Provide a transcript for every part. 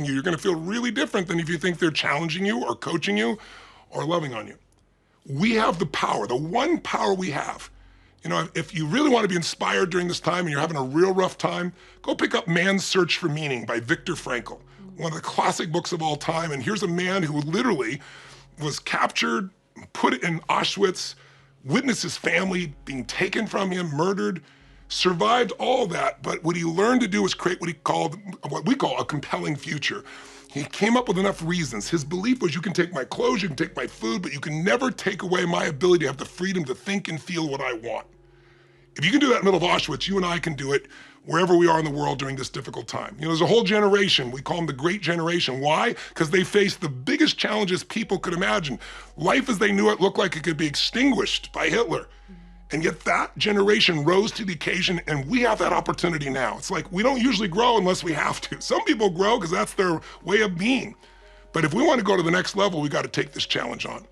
coaching you, you're going to feel really different than if you think they're challenging you or coaching you or loving on you. We have the power, the one power we have. You know, if you really want to be inspired during this time and you're having a real rough time, go pick up Man's Search for Meaning by Viktor Frankl, one of the classic books of all time. And here's a man who literally was captured, put in Auschwitz, witnessed his family being taken from him, murdered, survived all that. But what he learned to do was create what we call a compelling future. He came up with enough reasons. His belief was, you can take my clothes, you can take my food, but you can never take away my ability to have the freedom to think and feel what I want. If you can do that in the middle of Auschwitz, you and I can do it wherever we are in the world during this difficult time. You know, there's a whole generation, we call them the Great Generation. Why? Because they faced the biggest challenges people could imagine. Life as they knew it looked like it could be extinguished by Hitler. And yet that generation rose to the occasion, and we have that opportunity now. It's like we don't usually grow unless we have to. Some people grow because that's their way of being. But if we want to go to the next level, we got to take this challenge on.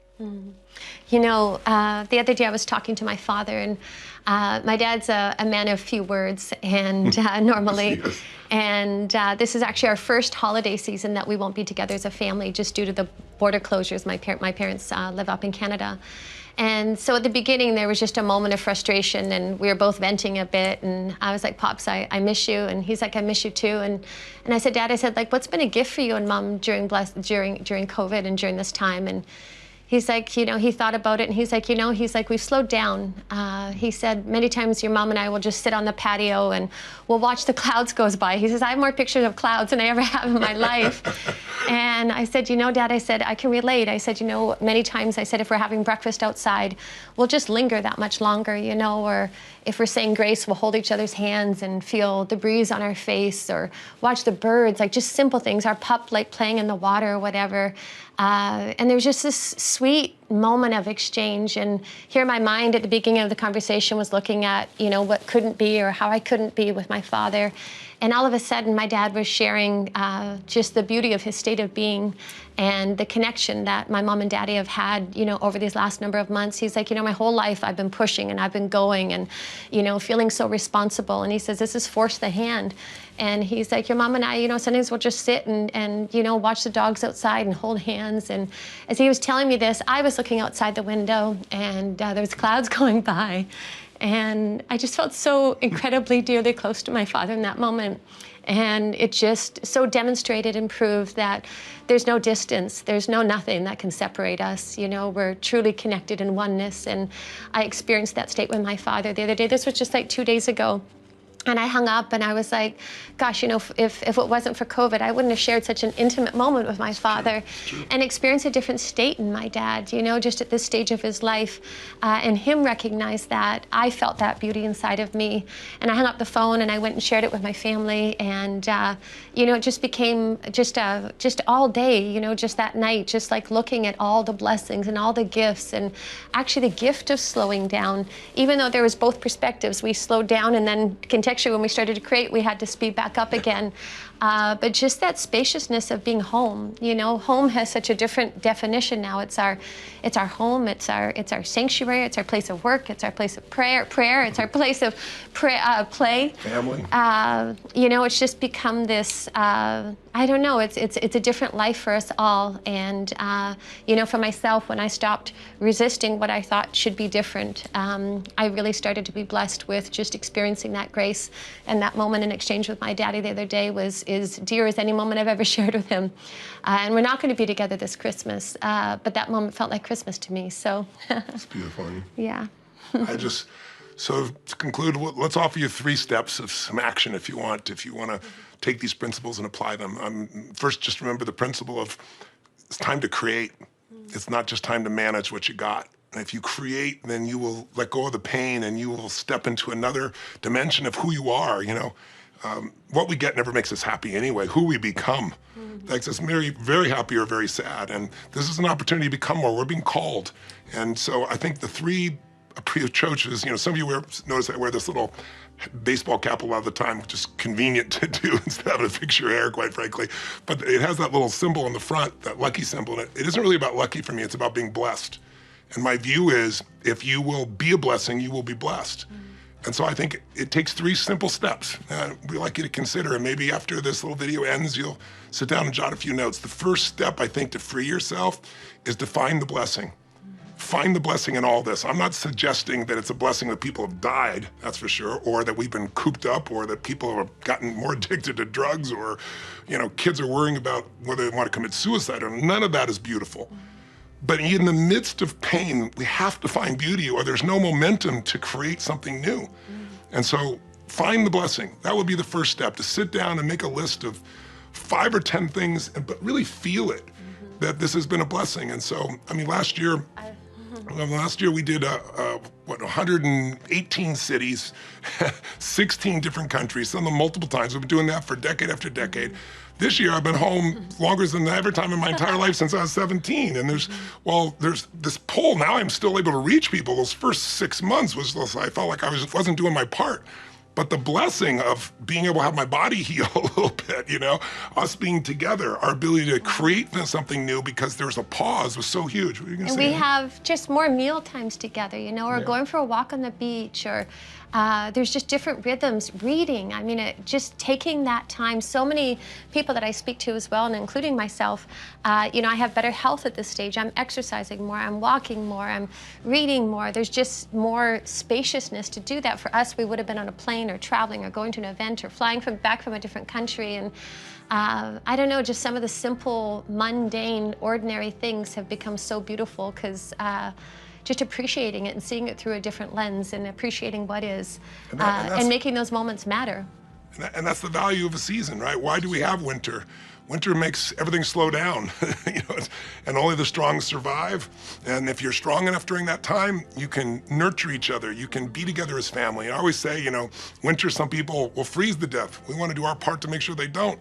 You know, the other day I was talking to my father, and my dad's a man of few words, and normally, Yes. and this is actually our first holiday season that we won't be together as a family just due to the border closures. My parents live up in Canada. And so at the beginning, there was just a moment of frustration, and we were both venting a bit. And I was like, Pops, I miss you. And he's like, I miss you too. And I said, Dad, I said, like, what's been a gift for you and Mom during COVID and during this time? And he's like, you know, he thought about it, and he's like, you know, we've slowed down. He said, many times your mom and I will just sit on the patio and we'll watch the clouds goes by. He says, I have more pictures of clouds than I ever have in my life. And I said, you know, Dad, I said, I can relate. I said, you know, many times I said, if we're having breakfast outside, we'll just linger that much longer, you know, or if we're saying grace, we'll hold each other's hands and feel the breeze on our face, or watch the birds, like just simple things, our pup like playing in the water or whatever. And there was just this sweet moment of exchange. And here my mind at the beginning of the conversation was looking at, you know, what couldn't be or how I couldn't be with my father. And all of a sudden, my dad was sharing just the beauty of his state of being and the connection that my mom and daddy have had, you know, over these last number of months. He's like, you know, my whole life I've been pushing and I've been going and, you know, feeling so responsible. And he says, this is force the hand. And he's like, your mom and I, you know, sometimes we'll just sit and you know, watch the dogs outside and hold hands. And as he was telling me this, I was looking outside the window, and there was clouds going by. And I just felt so incredibly dearly close to my father in that moment. And it just so demonstrated and proved that there's no distance, there's no nothing that can separate us. You know, we're truly connected in oneness. And I experienced that state with my father the other day. This was just like 2 days ago. And I hung up and I was like, gosh, you know, if it wasn't for COVID, I wouldn't have shared such an intimate moment with my father and experienced a different state in my dad, you know, just at this stage of his life. And him recognize that. I felt that beauty inside of me. And I hung up the phone and I went and shared it with my family. And, you know, it just became just all day, you know, just that night, just like looking at all the blessings and all the gifts, and actually the gift of slowing down. Even though there was both perspectives, we slowed down, and then contextually when we started to create, we had to speed back up again. But just that spaciousness of being home, you know, home has such a different definition now. It's our home, it's our sanctuary, it's our place of work, it's our place of prayer, it's our place of play. Family. You know, it's just become this, I don't know, it's a different life for us all. And, you know, for myself, when I stopped resisting what I thought should be different, I really started to be blessed with just experiencing that grace. And that moment in exchange with my daddy the other day was as dear as any moment I've ever shared with him. And we're not going to be together this Christmas, but that moment felt like Christmas to me, so. It's beautiful. Yeah. So to conclude, let's offer you 3 steps of some action if you want to take these principles and apply them. First, just remember the principle of it's time to create. It's not just time to manage what you got. And if you create, then you will let go of the pain and you will step into another dimension of who you are, you know. What we get never makes us happy anyway. Who we become makes us very, very happy or very sad. And this is an opportunity to become more. We're being called. And so I think the 3 approaches, you know, some of you notice I wear this little baseball cap a lot of the time, which is convenient to do instead of to fix your hair, quite frankly. But it has that little symbol on the front, that lucky symbol. And it isn't really about lucky for me, it's about being blessed. And my view is, if you will be a blessing, you will be blessed. And so I think it takes 3 simple steps. We like you to consider, and maybe after this little video ends, you'll sit down and jot a few notes. The first step, I think, to free yourself is to find the blessing. Find the blessing in all this. I'm not suggesting that it's a blessing that people have died, that's for sure, or that we've been cooped up, or that people have gotten more addicted to drugs, or, kids are worrying about whether they want to commit suicide, or none of that is beautiful. But in the midst of pain, we have to find beauty, or there's no momentum to create something new. And so find the blessing. That would be the first step, to sit down and make a list of 5 or 10 things, but really feel it, that this has been a blessing. And so, last year we did 118 cities, 16 different countries, some of them multiple times. We've been doing that for decade after decade. This year I've been home longer than every time in my entire life since I was 17. And there's this pull. Now I'm still able to reach people. Those first 6 months I felt like I wasn't doing my part. But the blessing of being able to have my body heal a little bit, us being together, our ability to create something new because there's a pause was so huge. What were you gonna say? We have just more meal times together, or going for a walk on the beach, or there's just different rhythms, reading. Just taking that time. So many people that I speak to as well, and including myself, I have better health at this stage. I'm exercising more, I'm walking more, I'm reading more. There's just more spaciousness to do that. For us, we would have been on a plane or traveling or going to an event or flying back from a different country. And I don't know, just some of the simple, mundane, ordinary things have become so beautiful because just appreciating it and seeing it through a different lens and appreciating what is and making those moments matter. And that's the value of a season, right? Why do we have winter? Winter makes everything slow down, and only the strong survive. And if you're strong enough during that time, you can nurture each other. You can be together as family. I always say, winter, some people will freeze to death. We want to do our part to make sure they don't.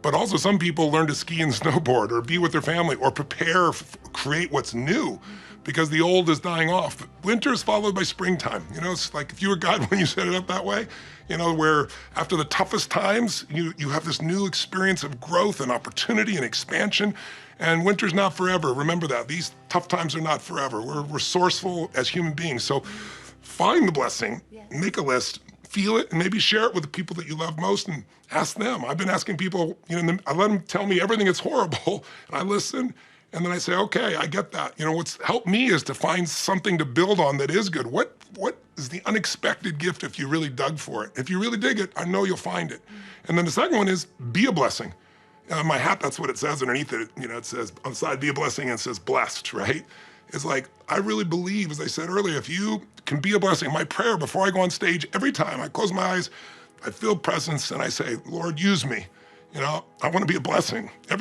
But also some people learn to ski and snowboard or be with their family or prepare, create what's new because the old is dying off. Winter is followed by springtime. It's like if you were God when you set it up that way, where after the toughest times, you have this new experience of growth and opportunity and expansion. And winter's not forever. Remember that. These tough times are not forever. We're resourceful as human beings. So find the blessing, make a list, feel it, and maybe share it with the people that you love most and ask them. I've been asking people, I let them tell me everything that's horrible, and I listen, and then I say, okay, I get that. What's helped me is to find something to build on that is good. What is the unexpected gift if you really dug for it? If you really dig it, I know you'll find it. And then the second one is be a blessing. My hat, that's what it says underneath it. It says on the side, be a blessing, and it says blessed, right? It's like, I really believe, as I said earlier, if you can be a blessing, my prayer before I go on stage, every time I close my eyes, I feel presence and I say, Lord, use me. I want to be a blessing. Every